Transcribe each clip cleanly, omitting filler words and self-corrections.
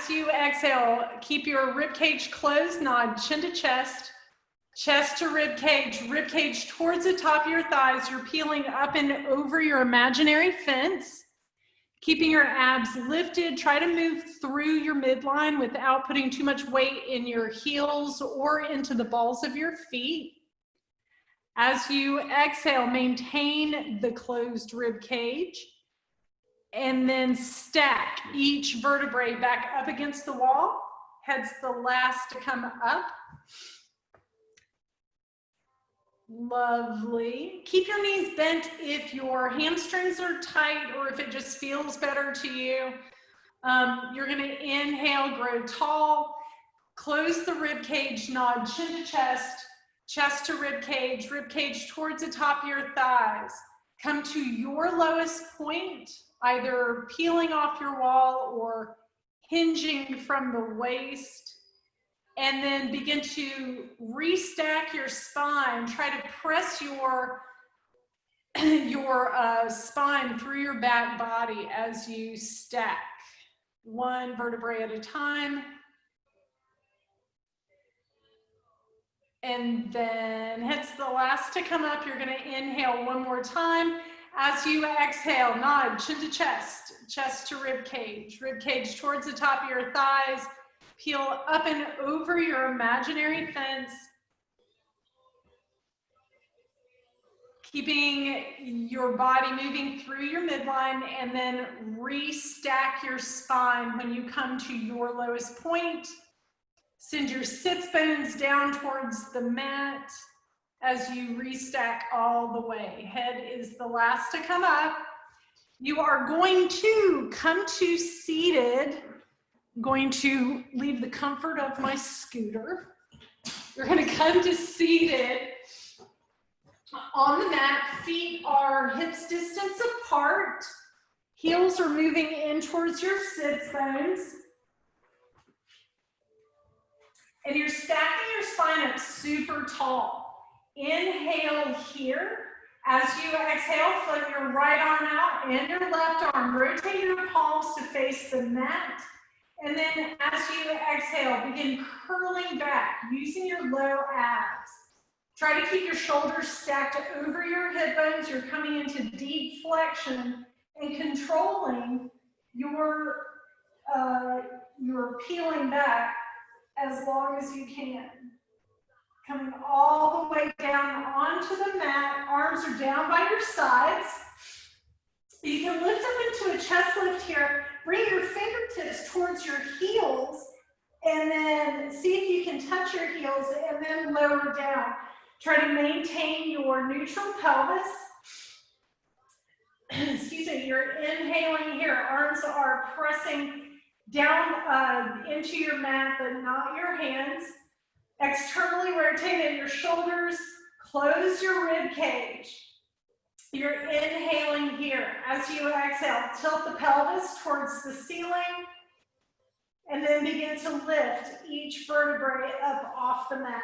as you exhale, keep your rib cage closed, nod chin to chest, chest to rib cage towards the top of your thighs. You're peeling up and over your imaginary fence, keeping your abs lifted. Try to move through your midline without putting too much weight in your heels or into the balls of your feet. As you exhale, maintain the closed rib cage and then stack each vertebrae back up against the wall. Head's the last to come up. Lovely. Keep your knees bent if your hamstrings are tight or if it just feels better to you. You're going to inhale, grow tall, close the rib cage, nod chin to chest, chest to rib cage towards the top of your thighs. Come to your lowest point, either peeling off your wall or hinging from the waist. And then begin to restack your spine. Try to press your spine through your back body as you stack one vertebrae at a time. And then head's the last to come up. You're going to inhale one more time. As you exhale, nod chin to chest, chest to rib cage towards the top of your thighs. Peel up and over your imaginary fence, keeping your body moving through your midline, and then restack your spine when you come to your lowest point. Send your sits bones down towards the mat as you restack all the way. Head is the last to come up. You are going to come to seated. I'm going to leave the comfort of my scooter. You're going to come to seated on the mat. Feet are hips distance apart. Heels are moving in towards your sits bones. And you're stacking your spine up super tall. Inhale here. As you exhale, float your right arm out and your left arm. Rotate your palms to face the mat. And then as you exhale, begin curling back using your low abs. Try to keep your shoulders stacked over your hip bones. You're coming into deep flexion and controlling your peeling back as long as you can. Coming all the way down onto the mat. Arms are down by your sides. You can lift up into a chest lift here. Bring your fingertips towards your heels and then see if you can touch your heels and then lower down. Try to maintain your neutral pelvis. Excuse me, you're inhaling here. Arms are pressing down into your mat, but not your hands. Externally rotate your shoulders. Close your rib cage. You're inhaling here. As you exhale, tilt the pelvis towards the ceiling and then begin to lift each vertebrae up off the mat.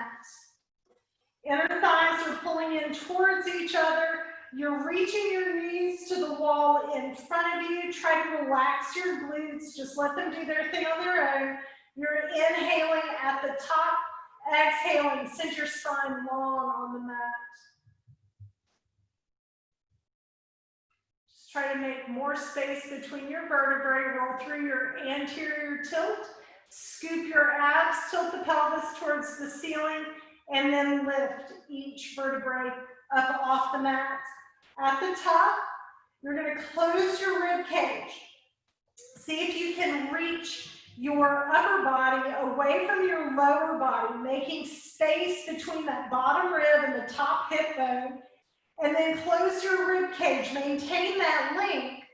Inner thighs are pulling in towards each other. You're reaching your knees to the wall in front of you. Try to relax your glutes. Just let them do their thing on their own. You're inhaling at the top. Exhaling, send your spine long on the mat. Try to make more space between your vertebrae. Roll through your anterior tilt. Scoop your abs, tilt the pelvis towards the ceiling, and then lift each vertebrae up off the mat. At the top, you're going to close your rib cage. See if you can reach your upper body away from your lower body, making space between that bottom rib and the top hip bone. And then close your rib cage. Maintain that length.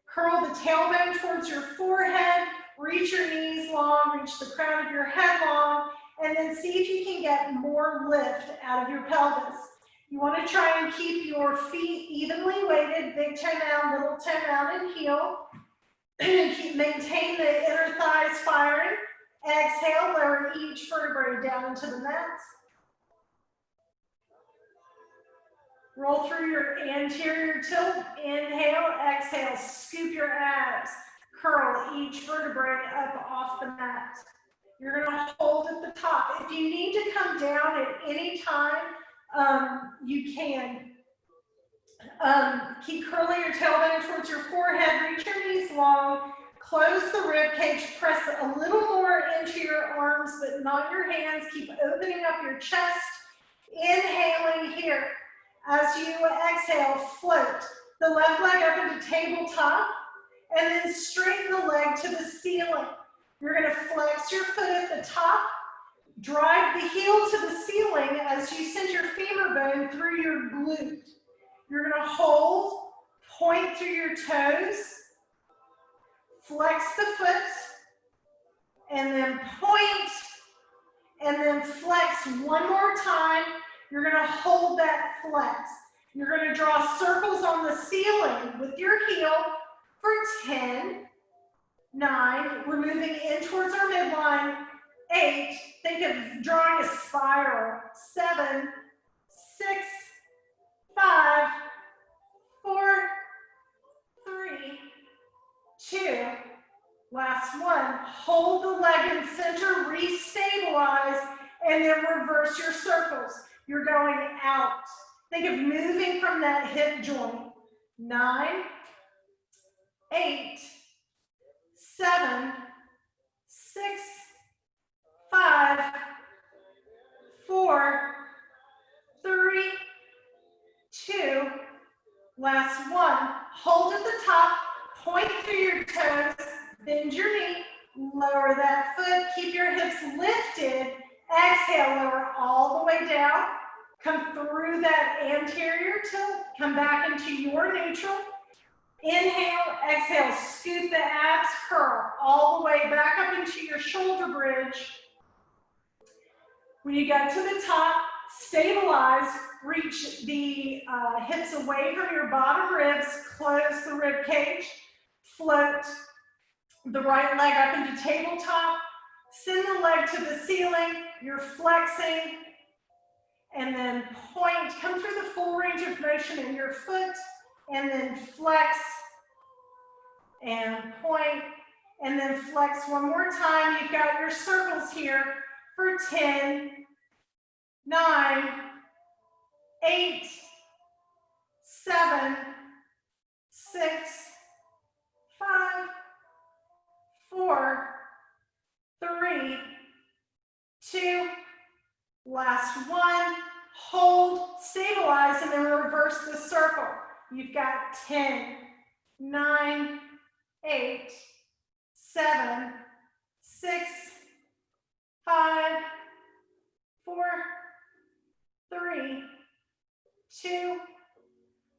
Curl the tailbone towards your forehead. Reach your knees long. Reach the crown of your head long. And then see if you can get more lift out of your pelvis. You want to try and keep your feet evenly weighted. Big toe down, little toe down, and heel. Maintain the inner thighs firing. Exhale, lower each vertebrae down into the mat. Roll through your anterior tilt. Inhale, exhale, scoop your abs. curl each vertebrae up off the mat. You're going to hold at the top. If you need to come down at any time, you can. Keep curling your tailbone towards your forehead. Reach your knees long. Close the rib cage. Press a little more into your arms, but not your hands. Keep opening up your chest. Inhaling here. As you exhale, float the left leg up into tabletop, and then straighten the leg to the ceiling. You're going to flex your foot at the top, drive the heel to the ceiling as you send your femur bone through your glute. You're going to hold, point through your toes, flex the foot, and then point, and then flex one more time. You're going to hold that flex. You're going to draw circles on the ceiling with your heel for 10, 9, we're moving in towards our midline, 8, think of drawing a spiral, 7, 6, 5, 4, 3, 2, last one, hold the leg in center, restabilize, and then reverse your circles. You're going out. Think of moving from that hip joint. 9, 8, 7, 6, 5, 4, 3, 2, last one. Hold at the top, point through your toes, bend your knee, lower that foot, keep your hips lifted, exhale, lower all the way down, come through that anterior tilt, come back into your neutral. Inhale, exhale, scoop the abs, curl all the way back up into your shoulder bridge. When you get to the top, stabilize, reach the hips away from your bottom ribs, close the rib cage, float the right leg up into tabletop, send the leg to the ceiling, you're flexing, and then point, come through the full range of motion in your foot, and then flex, and point, and then flex one more time. You've got your circles here for 10, 9, 8, 7, 6, 5, 4, 3, 2, last one, hold, stabilize, and then reverse the circle. You've got 10, 9, 8, 7, 6, 5, 4, 3, 2,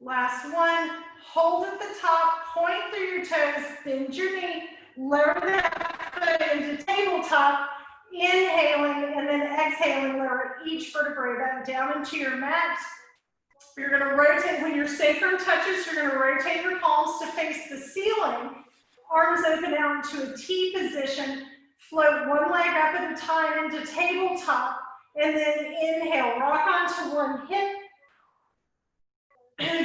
last one, hold at the top, point through your toes, bend your knee, lower that foot into tabletop, inhaling and then exhaling, lower each vertebrae back down into your mat. You're going to rotate, when your sacrum touches, you're going to rotate your palms to face the ceiling, arms open out into a T position, float one leg up at a time into tabletop, and then inhale, rock onto one hip,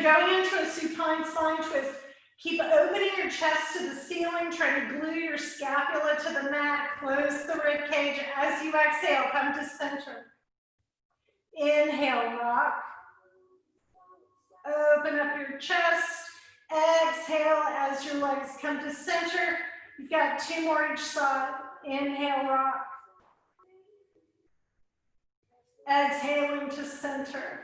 going into a supine spine twist. Keep opening your chest to the ceiling, try to glue your scapula to the mat, close the rib cage. As you exhale, come to center. Inhale, rock. Open up your chest. Exhale as your legs come to center. You've got 2 more each side. Inhale, rock. Exhaling to center.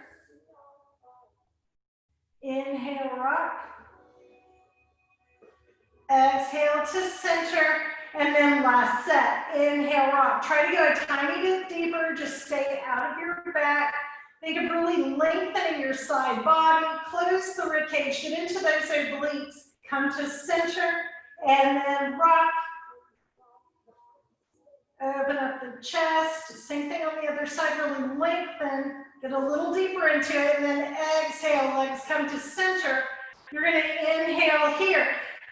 Inhale, rock. Exhale to center, and then last set. Inhale, rock. Try to go a tiny bit deeper. Just stay out of your back. Think of really lengthening your side body. Close the rib cage. Get into those obliques. Come to center, and then rock. Open up the chest. Same thing on the other side. Really lengthen. Get a little deeper into it, and then exhale. Legs come to center. You're going to inhale here.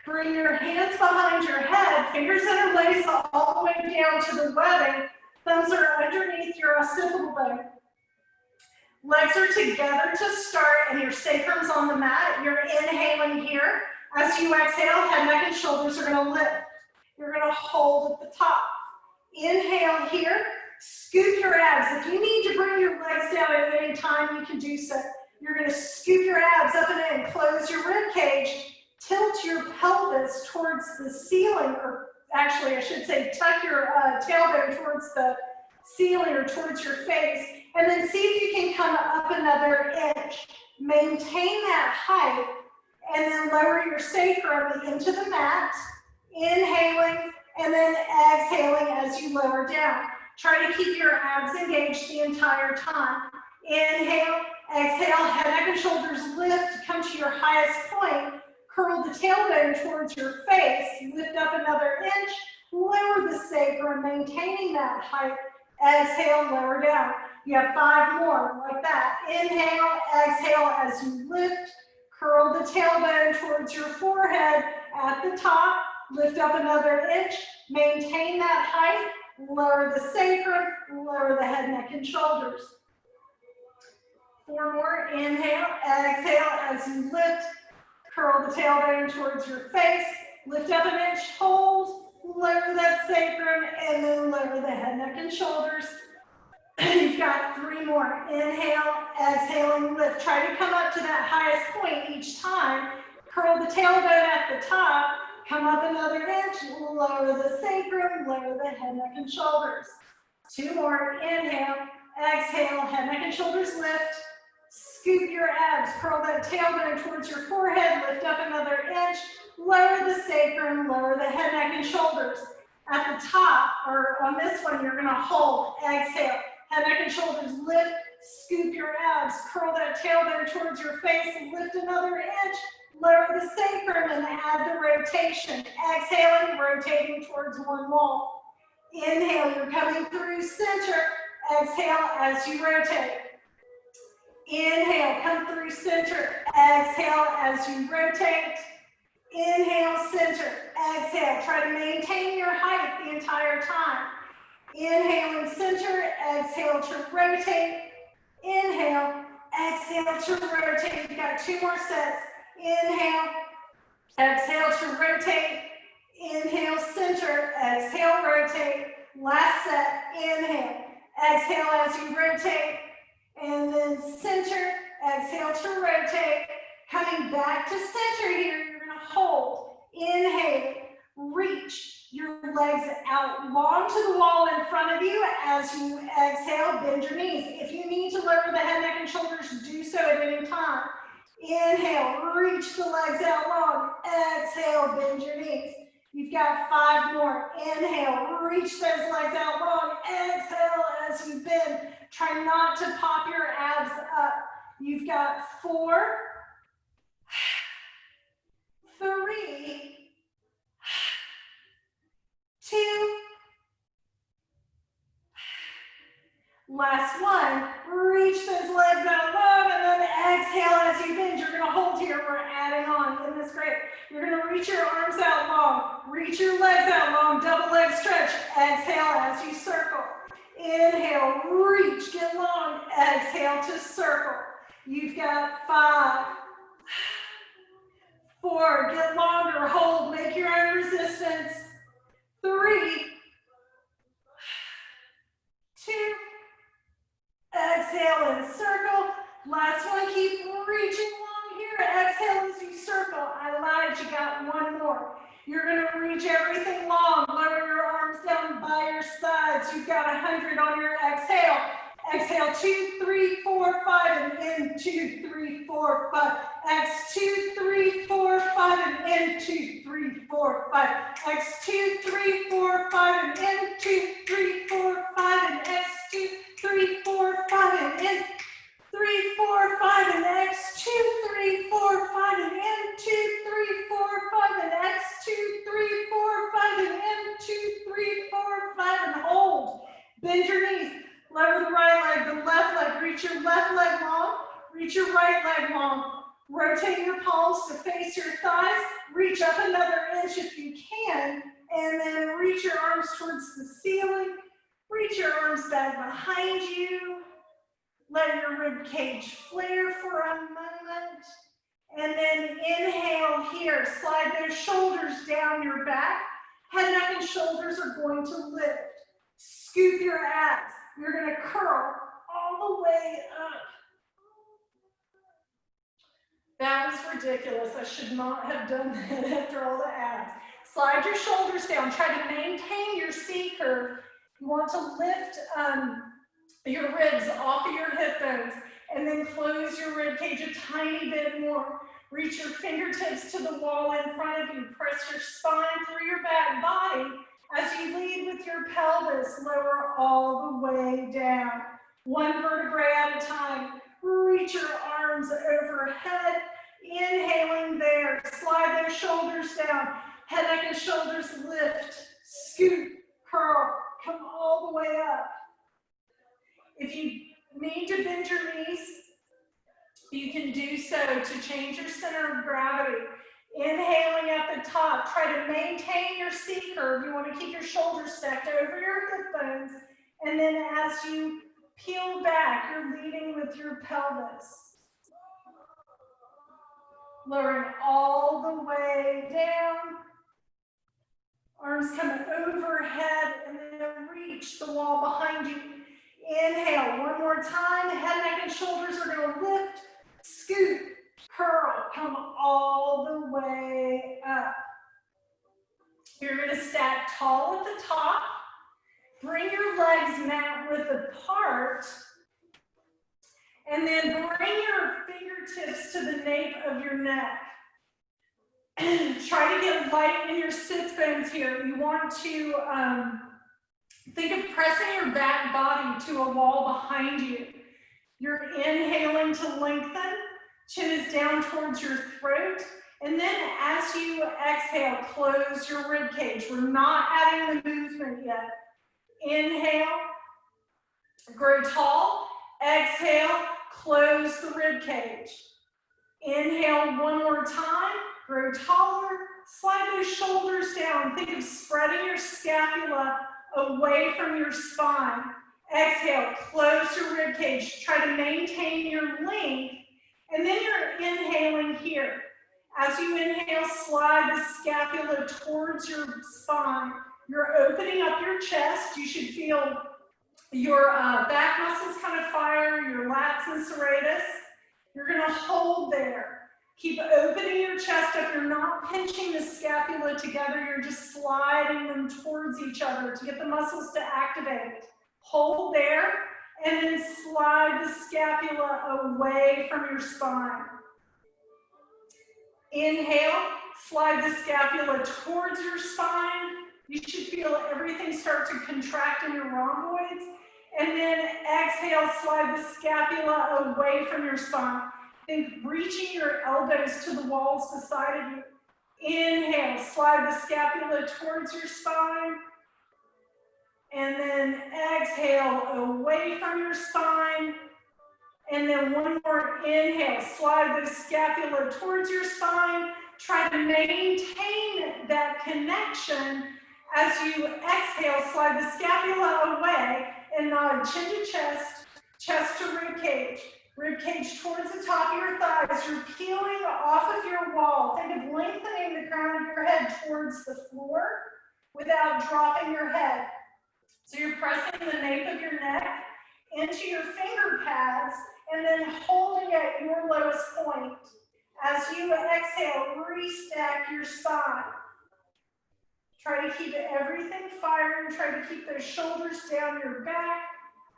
Bring your hands behind your head, fingers interlace all the way down to the webbing. Thumbs are underneath your occipital bone. Legs are together to start, and your sacrum's on the mat. You're inhaling here. As you exhale, head, neck, and shoulders are gonna lift. You're gonna hold at the top. Inhale here, scoop your abs. If you need to bring your legs down at any time, you can do so. You're gonna scoop your abs up and in, close your rib cage, tilt your pelvis towards the ceiling, or actually I should say tuck your tailbone towards the ceiling or towards your face, and then see if you can come up another inch. Maintain that height, and then lower your sacrum into the mat, inhaling, and then exhaling as you lower down. Try to keep your abs engaged the entire time. Inhale, exhale, head, neck, and shoulders lift, come to your highest point, curl the tailbone towards your face, lift up another inch, lower the sacrum, maintaining that height, exhale, lower down. You have 5 more like that. Inhale, exhale as you lift, curl the tailbone towards your forehead at the top, lift up another inch, maintain that height, lower the sacrum, lower the head, neck, and shoulders. 4 more, inhale, exhale as you lift, curl the tailbone towards your face, lift up an inch, hold, lower that sacrum, and then lower the head, neck, and shoulders. You've got 3 more, inhale, exhaling, lift. Try to come up to that highest point each time, curl the tailbone at the top, come up another inch, lower the sacrum, lower the head, neck, and shoulders. 2 more, inhale, exhale, head, neck, and shoulders lift. Scoop your abs, curl that tailbone towards your forehead, lift up another inch, lower the sacrum, lower the head, neck, and shoulders. At the top, or on this one, you're gonna hold, exhale, head, neck, and shoulders lift, scoop your abs, curl that tailbone towards your face, and lift another inch, lower the sacrum, and add the rotation. Exhaling, rotating towards one wall. Inhale, you're coming through center. Exhale as you rotate. Inhale, come through center. Exhale as you rotate. Inhale, center. Exhale. Try to maintain your height the entire time. Inhaling center. Exhale to rotate. Inhale. Exhale to rotate. You've got 2 more sets. Inhale. Exhale to rotate. Inhale, center. Exhale, rotate. Last set. Inhale. Exhale as you rotate. And then center, exhale to rotate. Coming back to center here, you're gonna hold. Inhale, reach your legs out long to the wall in front of you. As you exhale, bend your knees. If you need to lower the head, neck, and shoulders, do so at any time. Inhale, reach the legs out long. Exhale, bend your knees. You've got 5 more. Inhale, reach those legs out long. Exhale as you bend. Try not to pop your abs up. You've got 4, 3, 2, last one. Reach those legs out long and then exhale as you bend. You're gonna hold here, we're adding on. Isn't this great? You're gonna reach your arms out long, reach your legs out long, double leg stretch. Exhale as you circle. Inhale, reach, get long. Exhale to circle. You've got 5, 4, get longer, hold, make your own resistance. 3, 2, exhale and circle. Last one, keep reaching long here. Exhale as you circle. I lied, you got 1 more. You're gonna reach everything long. Lower your arms down by your sides. You've got 100 on your exhale. Exhale, 2, 3, 4, 5, and in, 2, 3, 4, 5. X, 2, 3, 4, 5, and in, 2, 3, 4, 5. X, 2, 3, 4, 5, and in, 2, 3, 4, 5, and X, 2, 3, 4, 5, and in, 3, 4, 5, and X, 2, 3, 4, 5, and in, 2, 3, 4, 5, and X, 2, 3, 4, 5, and in, 2, 3, 4, 5, and hold. Bend your knees. Lower the right leg, the left leg. Reach your left leg long. Reach your right leg long. Rotate your palms to face your thighs. Reach up another inch if you can. And then reach your arms towards the ceiling. Reach your arms back behind you. Let your rib cage flare for a moment. And then inhale here, slide those shoulders down your back. Head, neck, and shoulders are going to lift. Scoop your abs. You're going to curl all the way up. That was ridiculous. I should not have done that after all the abs. Slide your shoulders down. Try to maintain your C curve. You want to lift your ribs off of your hip bones and then close your rib cage a tiny bit more. Reach your fingertips to the wall in front of you. Press your spine through your back body. As you lead with your pelvis, lower all the way down. One vertebrae at a time. Reach your arms overhead. Inhaling there. Slide those shoulders down. Head, neck, and shoulders lift. Scoop, curl, come all the way up. If you need to bend your knees, you can do so to change your center of gravity. Inhaling at the top, try to maintain your C curve. You want to keep your shoulders stacked over your hip bones. And then as you peel back, you're leading with your pelvis. Lowering all the way down. Arms coming overhead and then reach the wall behind you. Inhale, one more time. Head, neck, and shoulders are going to lift, scoop, curl, come all the way up. You're going to stack tall at the top. Bring your legs mat width apart. And then bring your fingertips to the nape of your neck. Try to get light in your sits bones here. You want to think of pressing your back body to a wall behind you. You're inhaling to lengthen. Chin is down towards your throat. And then as you exhale, close your rib cage. We're not adding the movement yet. Inhale, grow tall. Exhale, close the rib cage. Inhale one more time. Grow taller. Slide those shoulders down. Think of spreading your scapula away from your spine. Exhale, close your rib cage. Try to maintain your length. And then you're inhaling here. As you inhale, slide the scapula towards your spine. You're opening up your chest. You should feel your back muscles kind of fire, your lats and serratus. You're going to hold there. Keep opening your chest up. You're not pinching the scapula together. You're just sliding them towards each other to get the muscles to activate. Hold there, and then slide the scapula away from your spine. Inhale, slide the scapula towards your spine. You should feel everything start to contract in your rhomboids. And then exhale, slide the scapula away from your spine. Think reaching your elbows to the walls beside of you. Inhale, slide the scapula towards your spine. And then exhale away from your spine. And then one more inhale, slide the scapula towards your spine. Try to maintain that connection. As you exhale, slide the scapula away and nod chin to chest, chest to rib cage. Rib cage towards the top of your thighs. You're peeling off of your wall. Think of lengthening the crown of your head towards the floor without dropping your head. So you're pressing the nape of your neck into your finger pads and then holding at your lowest point. As you exhale, restack your spine. Try to keep everything firing. Try to keep those shoulders down your back.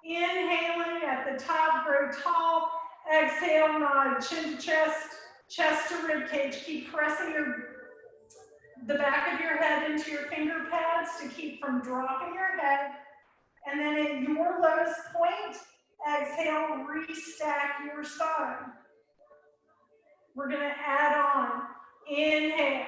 Inhaling at the top, grow tall. Exhale, nod chin to chest, chest to rib cage. Keep pressing the back of your head into your finger pads to keep from dropping your head. And then at your lowest point, exhale, restack your spine. We're going to add on. Inhale,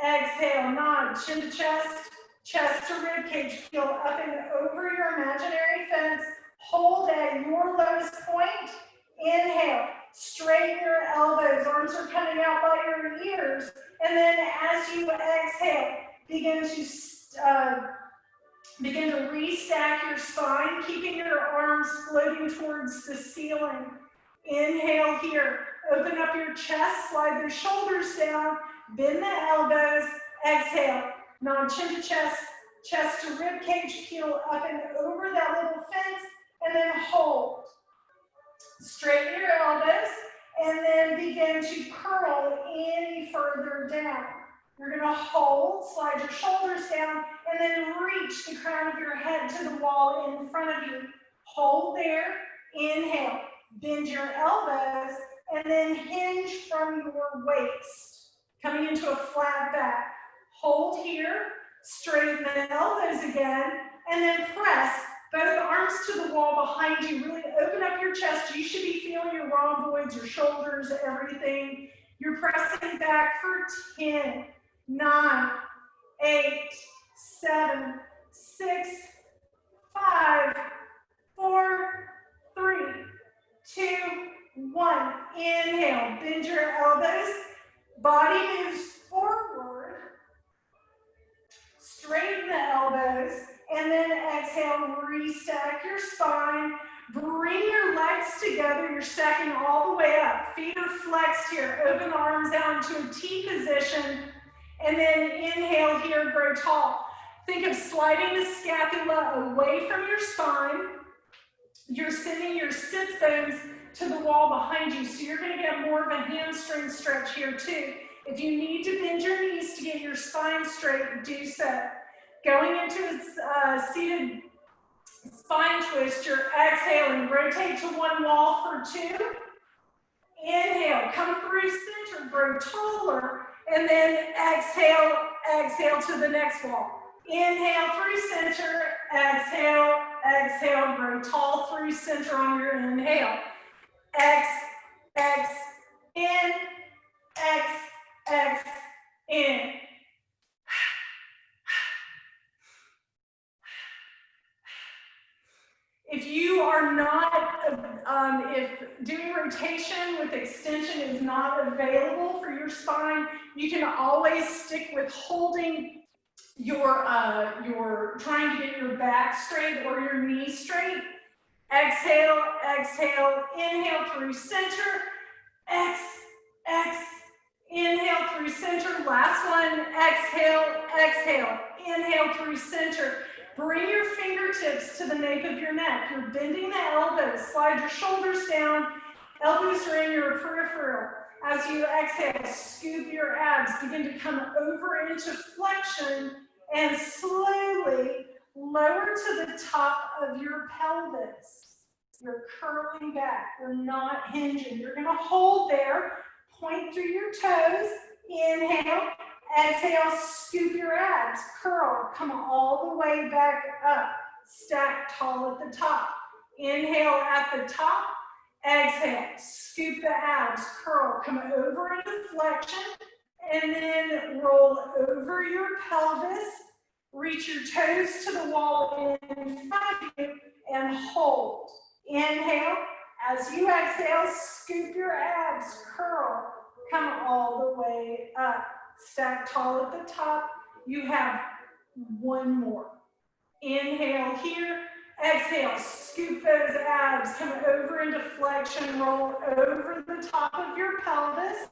exhale, nod chin to chest, chest to rib cage. Peel up and over your imaginary fence. Hold at your lowest point. Inhale, straighten your elbows. Arms are coming out by your ears. And then as you exhale, begin to restack your spine, keeping your arms floating towards the ceiling. Inhale here. open up your chest, slide your shoulders down, bend the elbows, exhale. Nod chin to chest, chest to rib cage, peel up and over that little fence, and then hold. Straighten your elbows, and then begin to curl any further down. You're going to hold, slide your shoulders down, and then reach the crown of your head to the wall in front of you. Hold there, inhale, bend your elbows, and then hinge from your waist, coming into a flat back. Hold here, straighten the elbows again, and then press both arms to the wall behind you. Really open up your chest. You should be feeling your rhomboids, your shoulders, everything. You're pressing back for 10, 9, 8, 7, 6, 5, 4, 3, 2, 1. Inhale, bend your elbows. Body moves forward. Straighten the elbows. And then exhale, restack your spine. Bring your legs together. You're stacking all the way up. Feet are flexed here. Open arms out into a T position. And then inhale here, grow tall. Think of sliding the scapula away from your spine. You're sending your sits bones to the wall behind you. So you're going to get more of a hamstring stretch here too. If you need to bend your knees to get your spine straight, do so. Going into a seated spine twist, you're exhaling. Rotate to one wall for 2. Inhale, come through center, grow taller, and then exhale, exhale to the next wall. Inhale through center, exhale, exhale, grow tall through center on your inhale. X, in, X, in. If you are not, if doing rotation with extension is not available for your spine, you can always stick with holding your trying to get your back straight or your knees straight. Exhale, exhale, inhale through center, X, inhale through center. Last one, exhale, exhale, inhale through center. Bring your fingertips to the nape of your neck. You're bending the elbows. Slide your shoulders down. Elbows are in your peripheral. As you exhale, scoop your abs. Begin to come over into flexion and slowly lower to the top of your pelvis. You're curling back. You're not hinging. You're going to hold there. Point through your toes. Inhale. Exhale, scoop your abs, curl, come all the way back up, stack tall at the top. Inhale at the top, exhale, scoop the abs, curl, come over into flexion, and then roll over your pelvis, reach your toes to the wall in front of you, and hold. Inhale, as you exhale, scoop your abs, curl, come all the way up. Stack tall at the top. You have one more. Inhale here. Exhale. Scoop those abs. Come over into flexion. Roll over the top of your pelvis.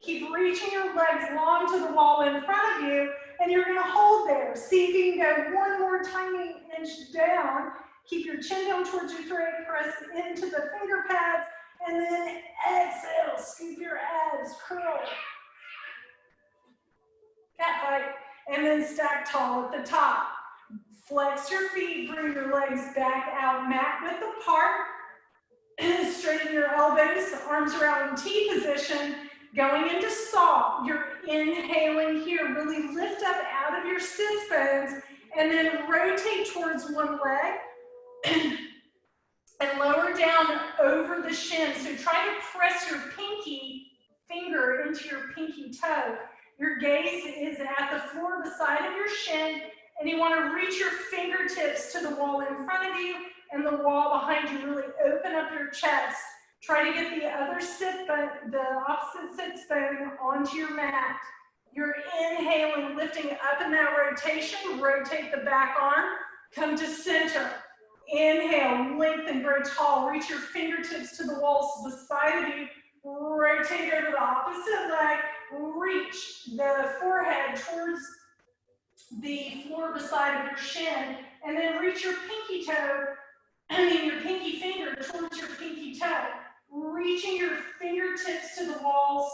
Keep reaching your legs long to the wall in front of you. And you're going to hold there. See if you can go one more tiny inch down. Keep your chin down towards your throat. Press into the finger pads. And then exhale. Scoop your abs. Curl. Cat fight, and then stack tall at the top. Flex your feet, bring your legs back out, mat width apart. Straighten your elbows, arms are out in T position. Going into saw, you're inhaling here. Really lift up out of your sits bones, and then rotate towards one leg, and lower down over the shin. So try to press your pinky finger into your pinky toe. Your gaze is at the floor beside of your shin, and you want to reach your fingertips to the wall in front of you and the wall behind you. Really open up your chest. Try to get the other the opposite sit bone onto your mat. You're inhaling, lifting up in that rotation. Rotate the back arm. Come to center. Inhale, lengthen, grow tall. Reach your fingertips to the walls beside of you. rotate over the opposite leg, reach the forehead towards the floor beside your shin, and then reach your pinky toe, your pinky finger towards your pinky toe, reaching your fingertips to the walls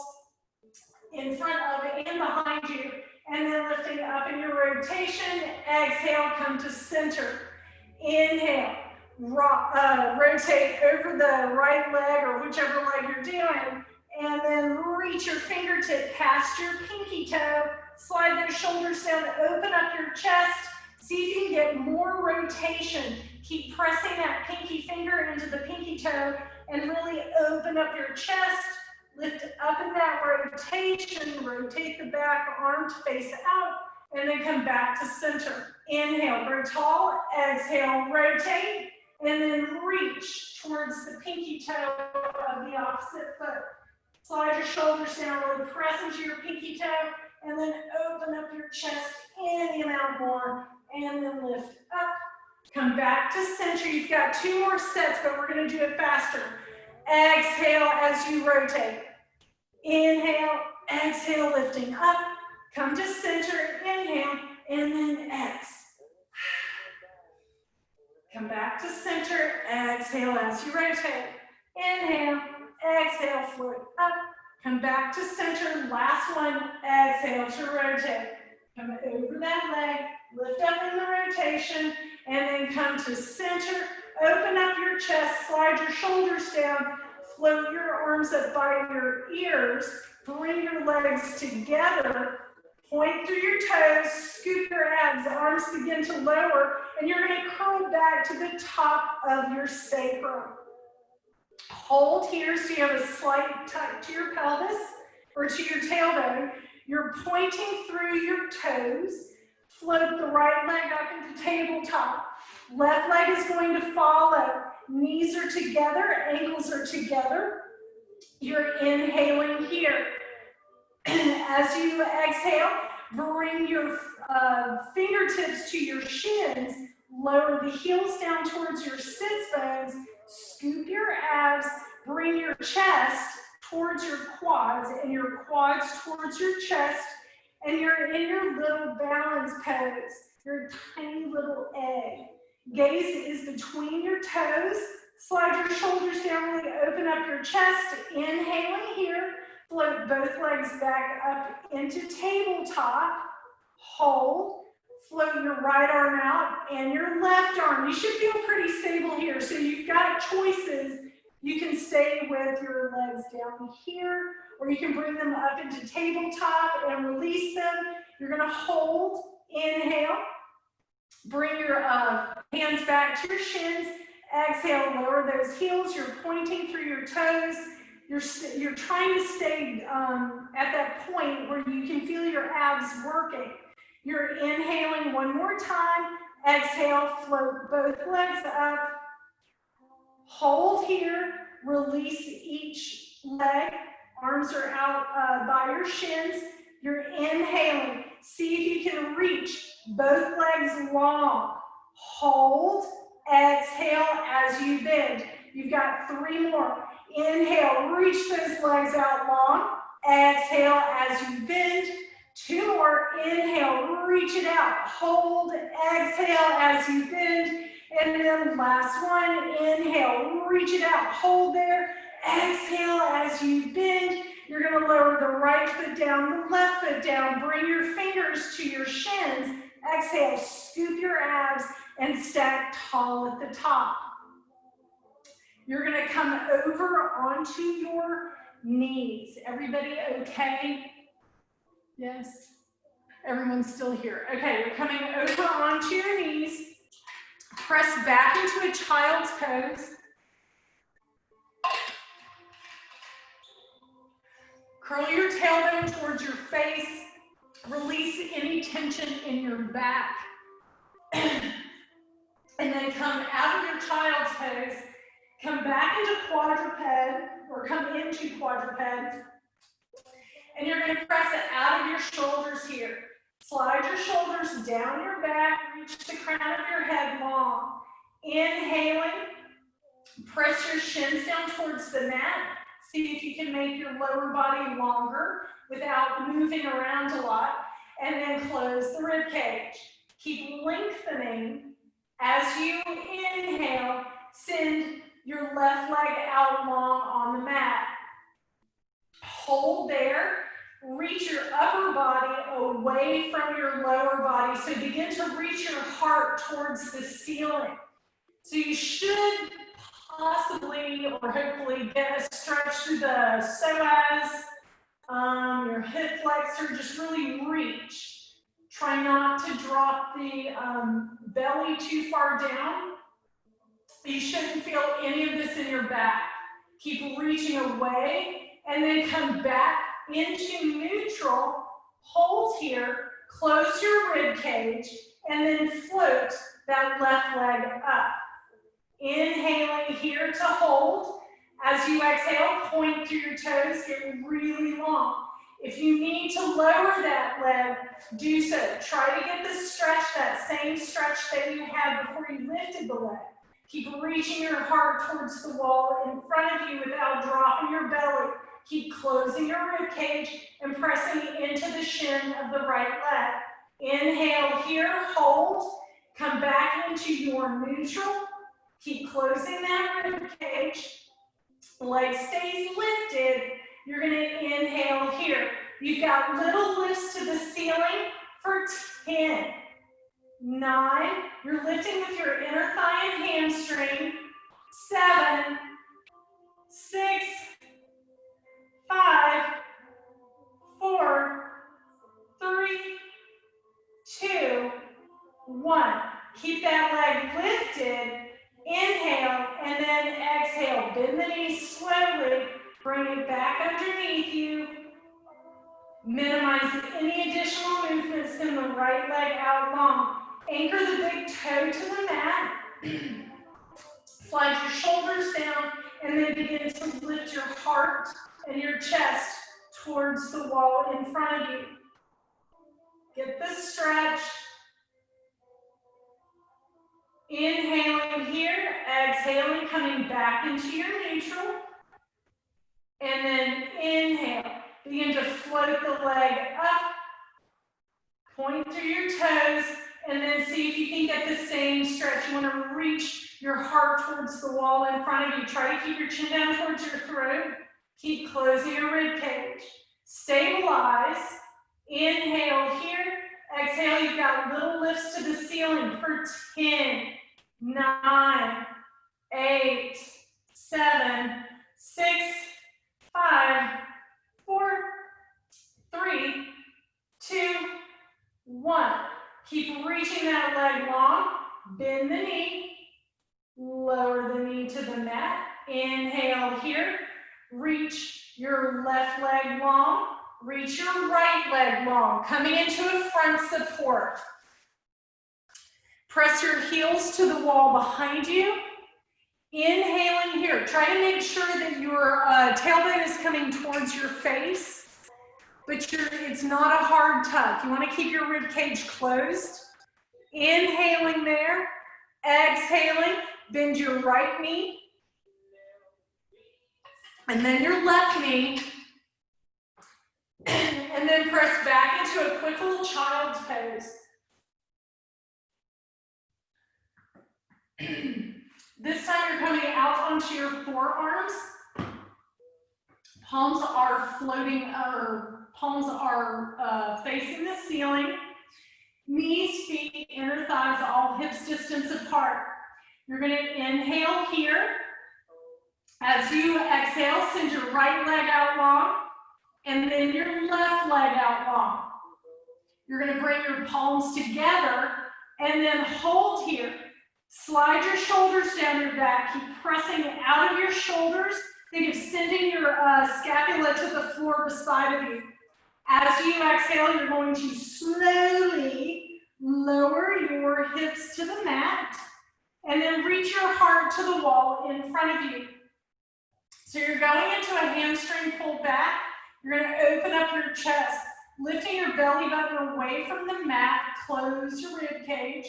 in front of and behind you, and then lifting up in your rotation. Exhale, come to center. Inhale, rotate over the right leg or whichever leg you're doing, and then reach your fingertip past your pinky toe. Slide those shoulders down, open up your chest. See if you can get more rotation. Keep pressing that pinky finger into the pinky toe and really open up your chest. Lift up in that rotation, rotate the back arm to face out, and then come back to center. Inhale, grow tall, exhale, rotate, and then reach towards the pinky toe of the opposite foot. Slide your shoulders down, really press into your pinky toe, and then open up your chest any amount more, and then lift up. Come back to center. You've got 2 more sets, but we're going to do it faster. Exhale as you rotate. Inhale, exhale, lifting up. Come to center, inhale, and then exhale. Come back to center, exhale as you rotate. Inhale, exhale, float up. Come back to center, last one, exhale to rotate. Come over that leg, lift up in the rotation, and then come to center. Open up your chest, slide your shoulders down, float your arms up by your ears, bring your legs together, point through your toes, scoop your abs, the arms begin to lower, and you're going to curl back to the top of your sacrum. Hold here so you have a slight tuck to your pelvis or to your tailbone. You're pointing through your toes. Float the right leg up into tabletop. Left leg is going to follow. Knees are together, ankles are together. You're inhaling here. As you exhale, bring your fingertips to your shins. Lower the heels down towards your sits bones. Scoop your abs. Bring your chest towards your quads and your quads towards your chest. And you're in your little balance pose, your tiny little egg. Gaze is between your toes. Slide your shoulders down, really open up your chest. Inhaling here. Float both legs back up into tabletop. Hold. Float your right arm out and your left arm. You should feel pretty stable here. So you've got choices. You can stay with your legs down here, or you can bring them up into tabletop and release them. You're going to hold. Inhale. Bring your hands back to your shins. Exhale, lower those heels. You're pointing through your toes. You're trying to stay at that point where you can feel your abs working. You're inhaling one more time. Exhale, float both legs up. Hold here. Release each leg. Arms are out by your shins. You're inhaling. See if you can reach both legs long. Hold. Exhale as you bend. You've got 3 more. Inhale, reach those legs out long. Exhale as you bend. 2 more. Inhale, reach it out. Hold. Exhale as you bend. And then last one. Inhale, reach it out. Hold there. Exhale as you bend. You're going to lower the right foot down, the left foot down. Bring your fingers to your shins. Exhale, scoop your abs and stack tall at the top. You're going to come over onto your knees. Everybody okay? Yes? Everyone's still here. Okay, you're coming over onto your knees. Press back into a child's pose. Curl your tailbone towards your face. Release any tension in your back. And then come out of your child's pose. Come back into quadruped, or come into quadruped. And you're going to press it out of your shoulders here. Slide your shoulders down your back. Reach the crown of your head long. Inhaling. Press your shins down towards the mat. See if you can make your lower body longer without moving around a lot. And then close the rib cage. Keep lengthening. As you inhale, send your left leg out long on the mat. Hold there. Reach your upper body away from your lower body. So begin to reach your heart towards the ceiling. So you should possibly or hopefully get a stretch through the psoas, your hip flexor, just really reach. Try not to drop the belly too far down. You shouldn't feel any of this in your back. Keep reaching away and then come back into neutral. Hold here, close your rib cage, and then float that left leg up. Inhaling here to hold. As you exhale, point through your toes, get really long. If you need to lower that leg, do so. Try to get the stretch, that same stretch that you had before you lifted the leg. Keep reaching your heart towards the wall in front of you without dropping your belly. Keep closing your rib cage and pressing into the shin of the right leg. Inhale here, hold. Come back into your neutral. Keep closing that rib cage. Leg stays lifted. You're going to inhale here. You've got little lifts to the ceiling for 10, 9. You're lifting with your inner thigh and hamstring. 7, 6, 5, 4, 3, 2, 1. Keep that leg lifted. Inhale and then exhale. Bend the knees slowly. Bring it back underneath you. Minimize any additional movements. Send the right leg out long. Anchor the big toe to the mat. Slide your shoulders down and then begin to lift your heart and your chest towards the wall in front of you. Get the stretch. Inhaling here, exhaling, coming back into your neutral. And then inhale. Begin to float the leg up. Point through your toes. And then see if you can get the same stretch. You want to reach your heart towards the wall in front of you. Try to keep your chin down towards your throat. Keep closing your rib cage. Stabilize. Inhale here. Exhale, you've got little lifts to the ceiling for 10, 9, 8, 7, 6, 5, 4, 3, 2, 1. Keep reaching that leg long. Bend the knee. Lower the knee to the mat. Inhale here. Reach your left leg long. Reach your right leg long. Coming into a front support. Press your heels to the wall behind you. Inhaling here. Try to make sure that your tailbone is coming towards your face, but it's not a hard tuck. You want to keep your rib cage closed. Inhaling there. Exhaling. Bend your right knee. And then your left knee. And then press back into a quick little child's pose. This time you're coming out onto your forearms. Palms are floating, or palms are facing the ceiling. Knees, feet, inner thighs, all hips distance apart. You're going to inhale here. As you exhale, send your right leg out long. And then your left leg out long. You're going to bring your palms together and then hold here. Slide your shoulders down your back. Keep pressing out of your shoulders. Think of sending your scapula to the floor beside of you. As you exhale, you're going to slowly lower your hips to the mat and then reach your heart to the wall in front of you. So you're going into a hamstring pull back. You're going to open up your chest, lifting your belly button away from the mat. Close your rib cage.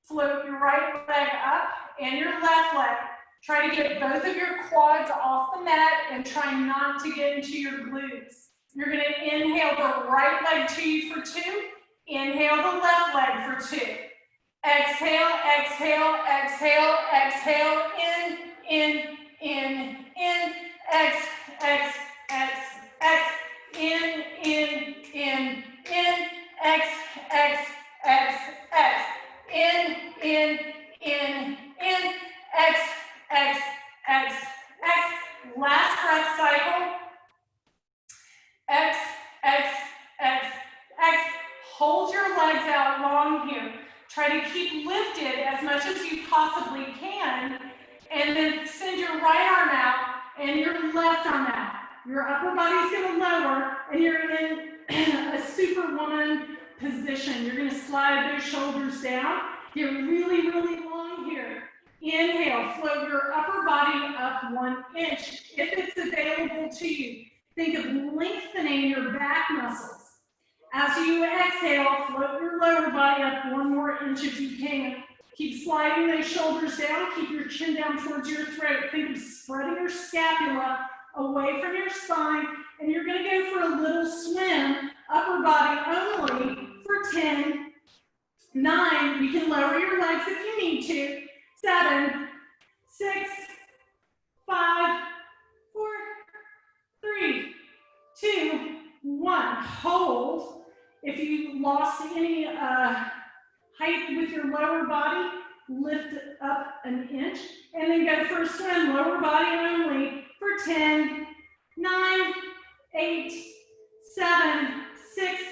Float your right leg up and your left leg. Try to get both of your quads off the mat and try not to get into your glutes. You're going to inhale the right leg to you for 2. Inhale the left leg for 2. Exhale, exhale, exhale, exhale, in, ex, ex, ex, ex, in, ex, ex, ex, ex, in, ex, ex, ex, ex. Last breath cycle. X, X, X, X. Hold your legs out long here. Try to keep lifted as much as you possibly can, and then send your right arm out and your left arm out. Your upper body's going to lower, and you're in a superwoman position. You're going to slide those shoulders down. Get really, really long here. Inhale, float your upper body up 1 inch if it's available to you. Think of lengthening your back muscles. As you exhale, float your lower body up 1 more inch if you can. Keep sliding those shoulders down. Keep your chin down towards your throat. Think of spreading your scapula away from your spine. And you're going to go for a little swim, upper body only, for 10, 9. You can lower your legs if you need to. 7, 6, 5, 4, 3, 2, 1. Hold. If you lost any height with your lower body, lift it up 1 inch. And then go for a swim, lower body only, for 10, 9, 8, 7, 6,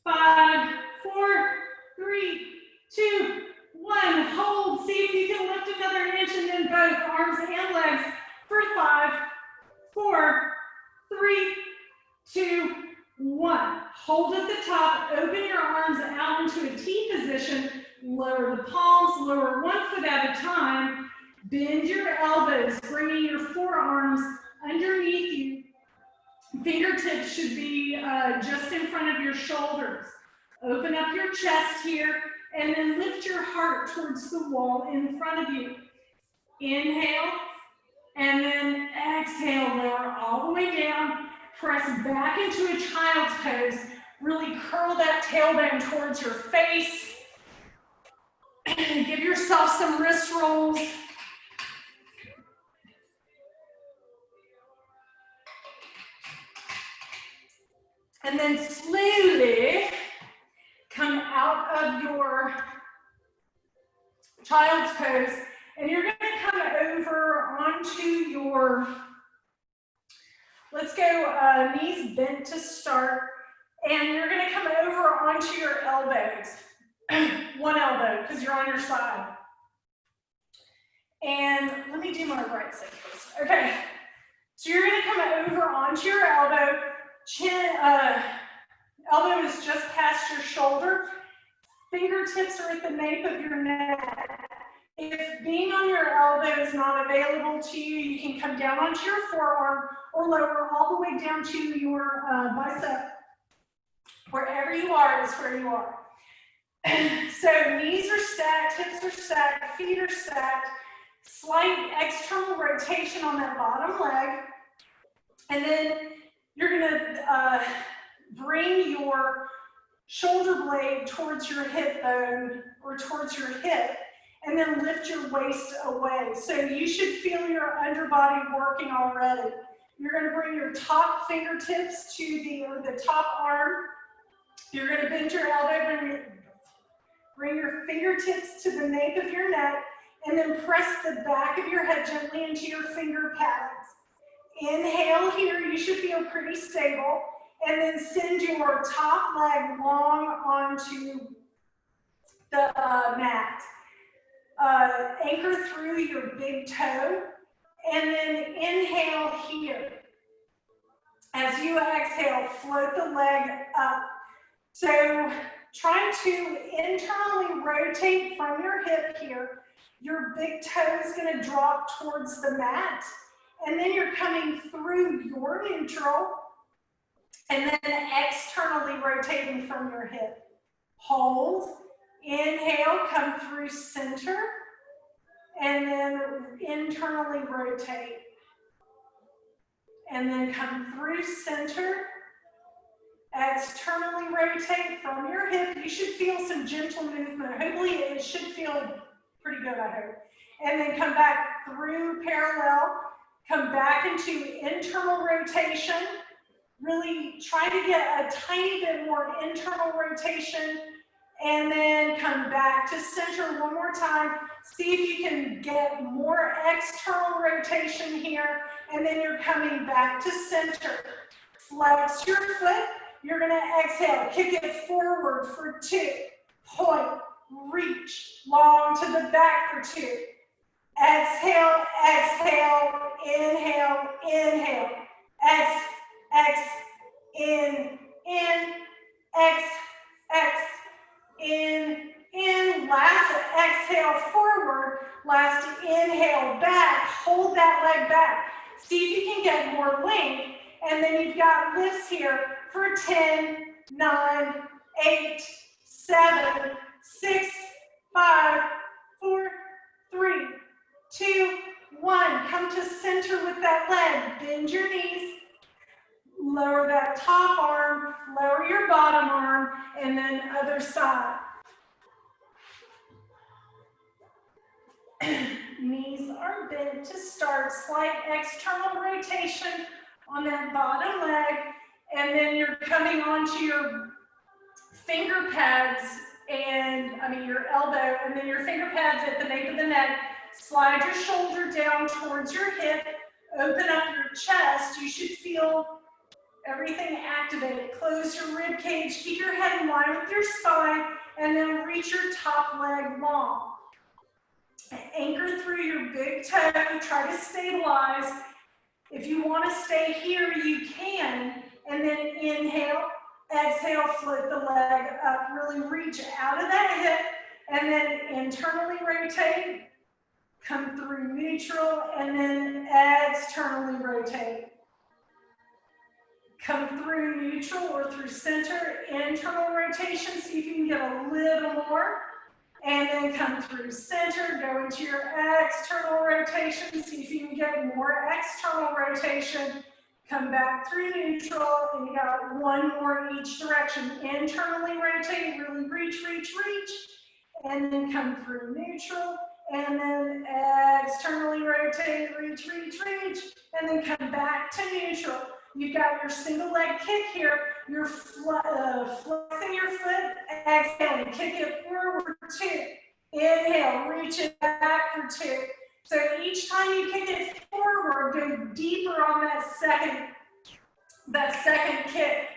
5, 4, 3, 2, 1. Hold. See if you can lift another 1 inch, and then both arms and legs for 5, 4, 3, 2, 1. Hold at the top. Open your arms out into a T position. Lower the palms. Lower 1 foot at a time. Bend your elbows, bringing your forearms underneath you. Fingertips should be just in front of your shoulders. Open up your chest here, and then lift your heart towards the wall in front of you. Inhale, and then exhale, lower all the way down. Press back into a child's pose. Really curl that tailbone towards your face. Give yourself some wrist rolls. And then slowly come out of your child's pose, and you're going to come over onto your, let's go knees bent to start, and you're going to come over onto your elbows. 1 elbow, because you're on your side. And let me do my right side first. Okay, so you're going to come over onto your elbow. Chin, elbow is just past your shoulder. Fingertips are at the nape of your neck. If being on your elbow is not available to you, you can come down onto your forearm or lower all the way down to your bicep. Wherever you are is where you are. So knees are stacked, hips are stacked, feet are stacked. Slight external rotation on that bottom leg. And then you're going to bring your shoulder blade towards your hip bone or towards your hip, and then lift your waist away. So you should feel your underbody working already. You're going to bring your top fingertips to the top arm. You're going to bend your elbow, bring your fingertips to the nape of your neck, and then press the back of your head gently into your finger pads. Inhale here, you should feel pretty stable, and then send your top leg long onto the mat. Anchor through your big toe, and then inhale here. As you exhale, float the leg up. So try to internally rotate from your hip here. Your big toe is going to drop towards the mat, and then you're coming through your neutral, and then externally rotating from your hip. Hold, inhale, come through center, and then internally rotate. And then come through center, externally rotate from your hip. You should feel some gentle movement. Hopefully it should feel pretty good, I hope. And then come back through parallel, come back into internal rotation. Really try to get a tiny bit more internal rotation, and then come back to center one more time. See if you can get more external rotation here, and then you're coming back to center. Flex your foot. You're going to exhale, kick it forward for 2, point, reach, long to the back for 2. Exhale, exhale, inhale, inhale. In, in. Last exhale forward, last inhale back, hold that leg back. See if you can get more length, and then you've got lifts here for 10, 9, 8, 7, 6, 5, 4, 3, 2, 1. Come to center with that leg, bend your knees. Lower that top arm, lower your bottom arm, and then other side. Knees are bent to start. Slight external rotation on that bottom leg, and then you're coming onto your finger pads your elbow, and then your finger pads at the nape of the neck. Slide your shoulder down towards your hip. Open up your chest. You should feel everything activated. Close your rib cage. Keep your head in line with your spine, and then reach your top leg long. Anchor through your big toe. Try to stabilize. If you want to stay here, you can. And then inhale, exhale, float the leg up. Really reach out of that hip, and then internally rotate. Come through neutral, and then externally rotate. Come through neutral or through center, internal rotation. See if you can get a little more. And then come through center, go into your external rotation. See if you can get more external rotation. Come back through neutral, and you got one more each direction. Internally rotate, really reach, reach, reach. And then come through neutral. And then externally rotate, reach, reach, reach. And then come back to neutral. You've got your single leg kick here. You're flexing your foot, exhaling, kick it forward for 2. Inhale, reach it back for 2. So each time you kick it forward, go deeper on that second kick.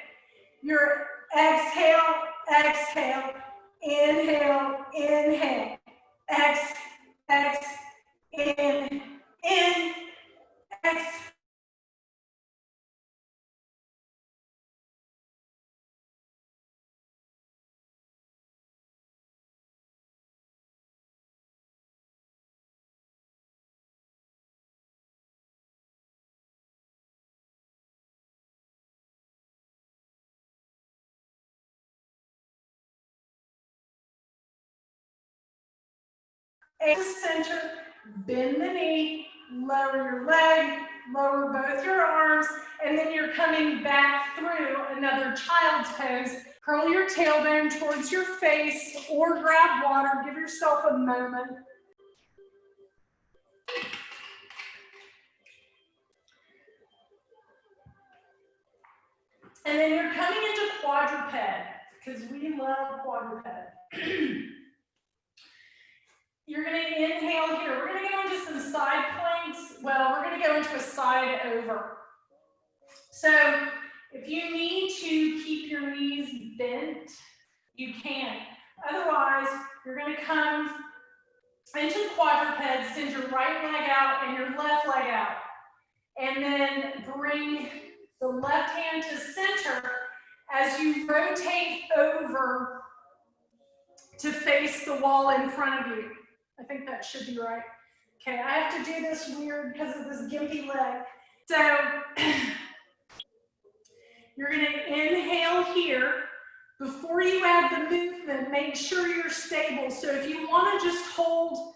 Your exhale, exhale, inhale, inhale, in, ex. Center, bend the knee, lower your leg, lower both your arms, and then you're coming back through another child's pose. Curl your tailbone towards your face or grab water. Give yourself a moment. And then you're coming into quadruped, because we love quadruped. You're going to inhale here. We're going to go into some side planks. Well, we're going to go into a side over. So if you need to keep your knees bent, you can. Otherwise, you're going to come into quadruped, send your right leg out and your left leg out. And then bring the left hand to center as you rotate over to face the wall in front of you. I think that should be right. Okay, I have to do this weird because of this gimpy leg. So you're going to inhale here. Before you add the movement, make sure you're stable. So if you want to just hold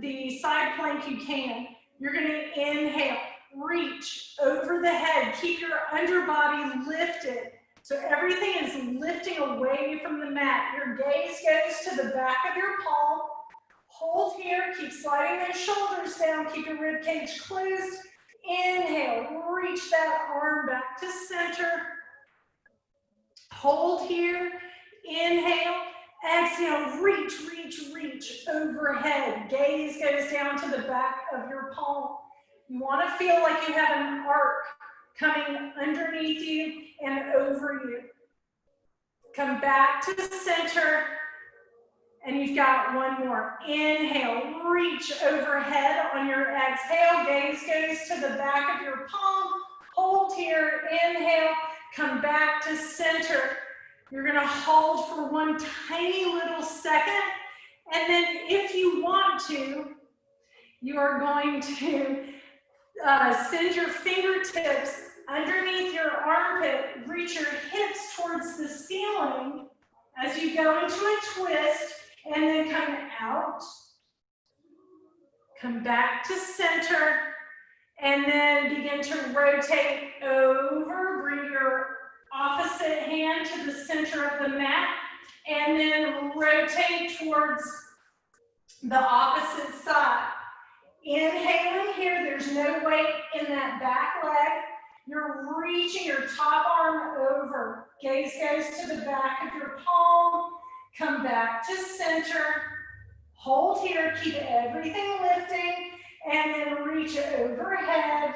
the side plank you can. You're going to inhale, reach over the head, keep your underbody lifted. So everything is lifting away from the mat. Your gaze goes to the back of your palm. Hold here, keep sliding those shoulders down, keep your rib cage closed. Inhale, reach that arm back to center. Hold here, inhale, exhale, reach, reach, reach overhead. Gaze goes down to the back of your palm. You want to feel like you have an arc coming underneath you and over you. Come back to the center, and you've got one more. Inhale, reach overhead on your exhale. Gaze goes to the back of your palm. Hold here, inhale, come back to center. You're going to hold for one tiny little second, and then if you want to, you are going to send your fingertips underneath your armpit, reach your hips towards the ceiling as you go into a twist, and then come out, come back to center, and then begin to rotate over. Bring your opposite hand to the center of the mat, and then rotate towards the opposite side. Inhaling here, there's no weight in that back leg. You're reaching your top arm over. Gaze goes to the back of your palm. Come back to center. Hold here, keep everything lifting, and then reach overhead.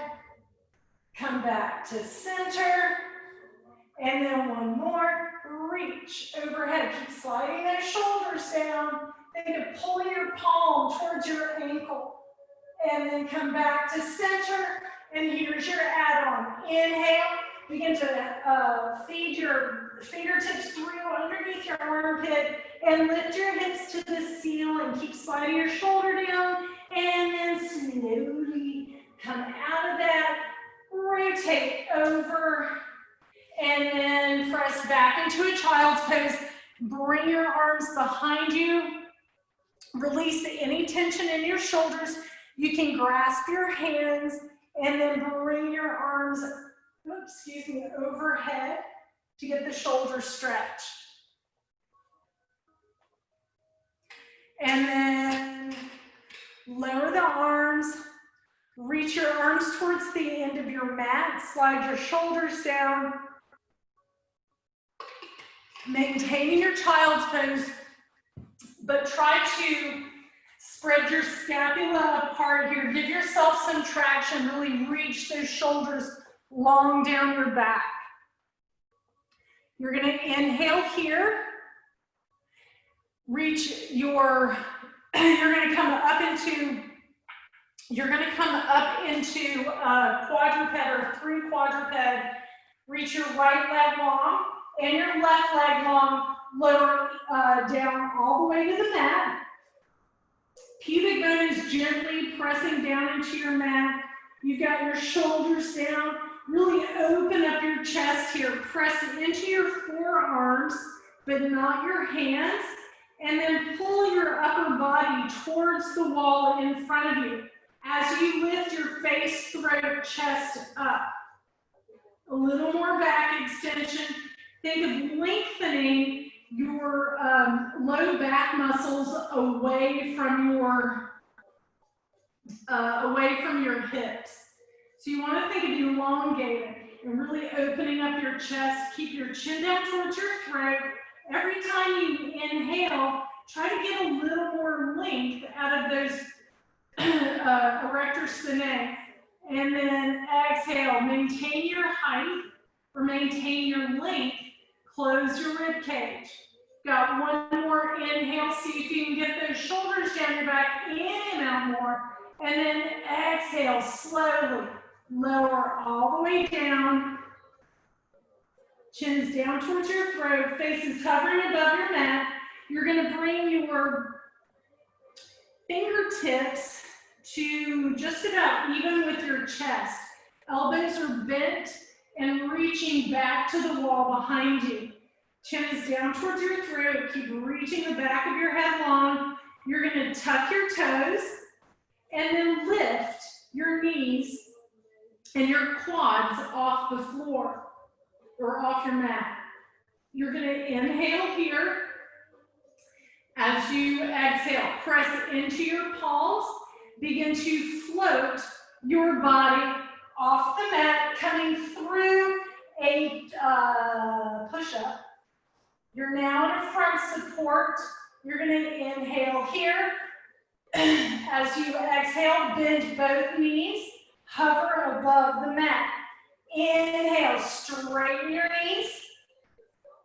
Come back to center. And then one more, reach overhead. Keep sliding those shoulders down. Think of pulling your palm towards your ankle. And then come back to center, and here's your add-on. Inhale, begin to feed your fingertips through underneath your armpit, and lift your hips to the ceiling. Keep sliding your shoulder down, and then slowly come out of that, rotate over, and then press back into a child's pose. Bring your arms behind you. Release any tension in your shoulders. You can grasp your hands and then bring your arms, overhead to get the shoulders stretched. And then lower the arms, reach your arms towards the end of your mat, slide your shoulders down, maintaining your child's pose, but try to spread your scapula apart here. Give yourself some traction. Really reach those shoulders long down your back. You're going to inhale here. Reach your, you're going to come up into quadruped or three quadruped. Reach your right leg long and your left leg long. Lower down all the way to the mat. Pubic bone is gently pressing down into your mat. You've got your shoulders down. Really open up your chest here. Press into your forearms, but not your hands. And then pull your upper body towards the wall in front of you as you lift your face, throat, chest up. A little more back extension. Think of lengthening your low back muscles away from your hips. So you want to think of elongating and really opening up your chest. Keep your chin down towards your throat. Every time you inhale, try to get a little more length out of those erector spinae. And then exhale, maintain your height or maintain your length. Close your rib cage. Got one more inhale. See if you can get those shoulders down your back, in and out more. And then exhale, slowly. Lower all the way down. Chin's down towards your throat. Face is hovering above your mat. You're going to bring your fingertips to just about even with your chest. Elbows are bent and reaching back to the wall behind you. Chin is down towards your throat. Keep reaching the back of your head long. You're going to tuck your toes and then lift your knees and your quads off the floor or off your mat. You're going to inhale here. As you exhale, press into your palms. Begin to float your body off the mat, coming through a push-up. You're now in a front support. You're going to inhale here. As you exhale, bend both knees. Hover above the mat. Inhale, straighten your knees.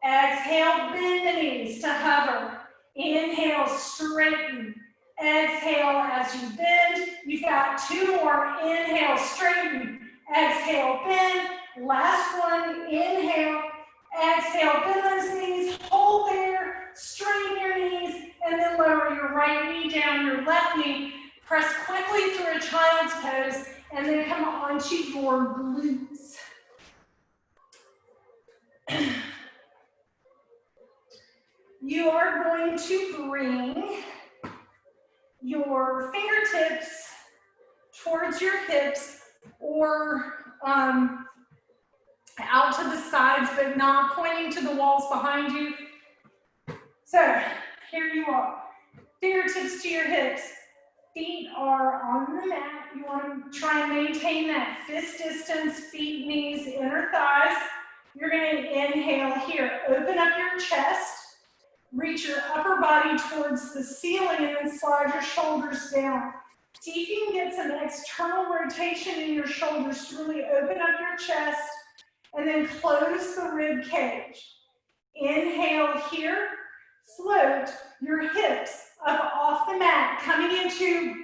Exhale, bend the knees to hover. Inhale, straighten. Exhale as you bend. You've got 2 more. Inhale, straighten. Exhale, bend. Last one. Inhale. Exhale, bend those knees. Hold there. Straighten your knees. And then lower your right knee down, your left knee. Press quickly through a child's pose. And then come onto your glutes. You are going to bring your fingertips towards your hips or out to the sides, but not pointing to the walls behind you. So here you are. Fingertips to your hips. Feet are on the mat. You want to try and maintain that fist distance, feet, knees, inner thighs. You're going to inhale here. Open up your chest. Reach your upper body towards the ceiling and then slide your shoulders down. See if you can get some external rotation in your shoulders to really open up your chest and then close the rib cage. Inhale here. Float your hips up off the mat, coming into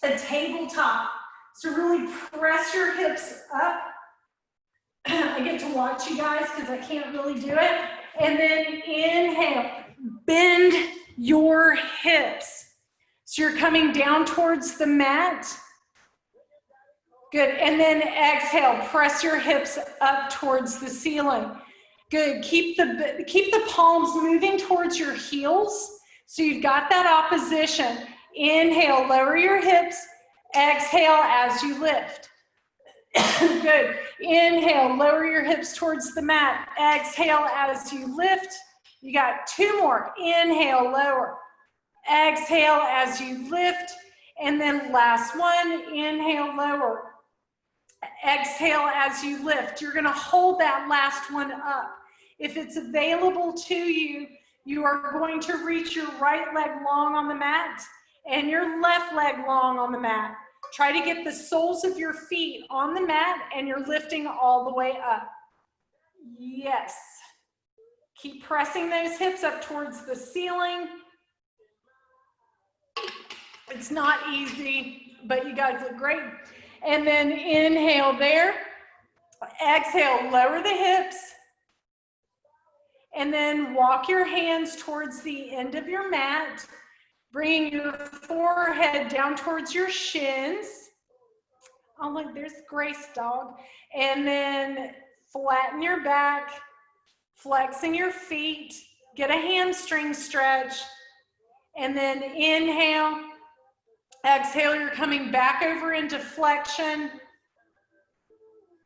a tabletop. So really press your hips up. I get to watch you guys because I can't really do it. And then inhale, bend your hips. So you're coming down towards the mat. Good, and then exhale, press your hips up towards the ceiling. Good, keep the palms moving towards your heels. So you've got that opposition. Inhale, lower your hips. Exhale as you lift. Good. Inhale, lower your hips towards the mat. Exhale as you lift. You got 2 more. Inhale, lower. Exhale as you lift. And then last one, inhale, lower. Exhale as you lift. You're going to hold that last one up. If it's available to you, you are going to reach your right leg long on the mat and your left leg long on the mat. Try to get the soles of your feet on the mat and you're lifting all the way up. Yes. Keep pressing those hips up towards the ceiling. It's not easy, but you guys look great. And then inhale there. Exhale, lower the hips. And then walk your hands towards the end of your mat. Bring your forehead down towards your shins. Oh, look, there's Grace, dog. And then flatten your back, flexing your feet. Get a hamstring stretch. And then inhale. Exhale, you're coming back over into flexion.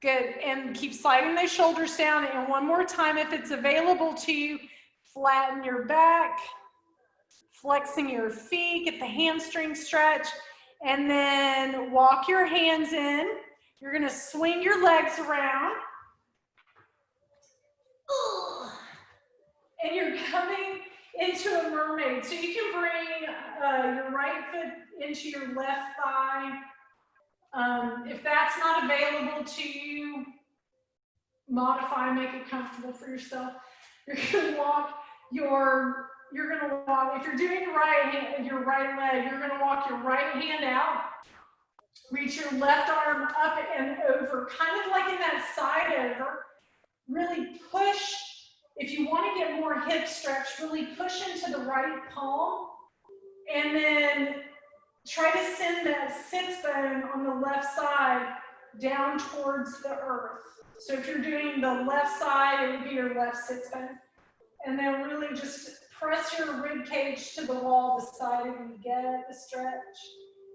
Good, and keep sliding those shoulders down. And one more time, if it's available to you, flatten your back, flexing your feet, get the hamstring stretch, and then walk your hands in. You're gonna swing your legs around. And you're coming into a mermaid. So you can bring your right foot into your left thigh. If that's not available to you, modify, make it comfortable for yourself. You're gonna walk if you're doing your right leg, you're gonna walk your right hand out, reach your left arm up and over, kind of like in that side over. Really push, if you want to get more hip stretch, really push into the right palm, and then try to send that sits bone on the left side down towards the earth. So if you're doing the left side, it would be your left sits bone. And then really just press your rib cage to the wall beside of you. Get the stretch.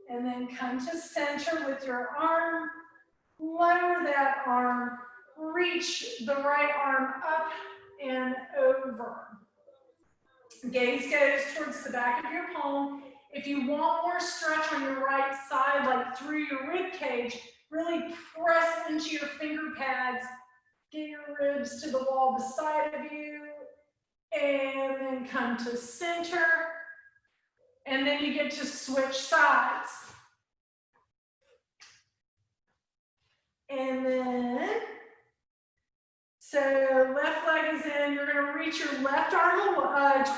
And then come to center with your arm. Lower that arm. Reach the right arm up and over. Gaze goes towards the back of your palm. If you want more stretch on your right side, like through your rib cage, really press into your finger pads. Get your ribs to the wall beside of you. And then come to center. And then you get to switch sides. And then, so left leg is in. You're going to reach your left arm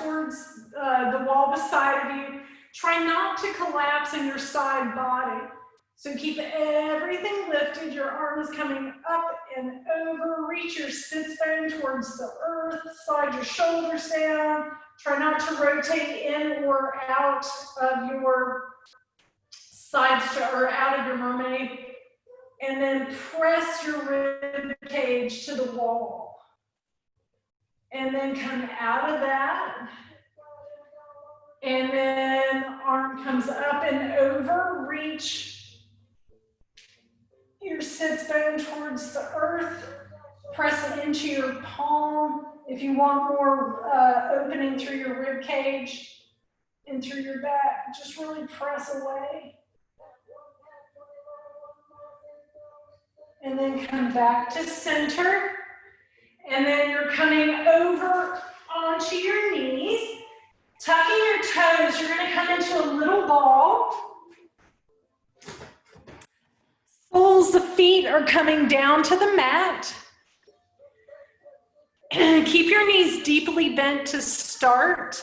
towards the wall beside of you. Try not to collapse in your side body. So keep everything lifted. Your arm is coming up and over. Reach your sits bone towards the earth. Slide your shoulders down. Try not to rotate in or out of your sides or out of your mermaid. And then press your rib cage to the wall. And then come out of that. And then arm comes up and over. Reach your sits bone towards the earth. Press it into your palm. If you want more opening through your rib cage and through your back, just really press away. And then come back to center. And then you're coming over onto your knees. Tucking your toes, you're going to come into a little ball. Soles of feet are coming down to the mat. Keep your knees deeply bent to start.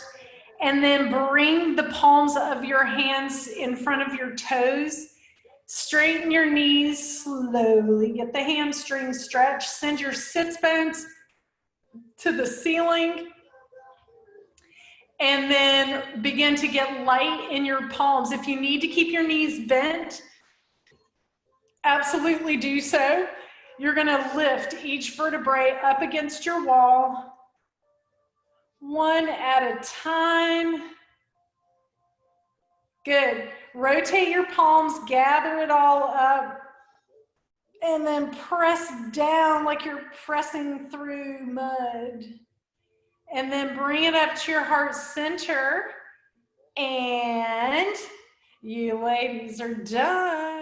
And then bring the palms of your hands in front of your toes. Straighten your knees slowly. Get the hamstrings stretched. Send your sits bones to the ceiling. And then begin to get light in your palms. If you need to keep your knees bent, absolutely do so. You're going to lift each vertebrae up against your wall, one at a time. Good. Rotate your palms, gather it all up, and then press down like you're pressing through mud. And then bring it up to your heart center. And you ladies are done.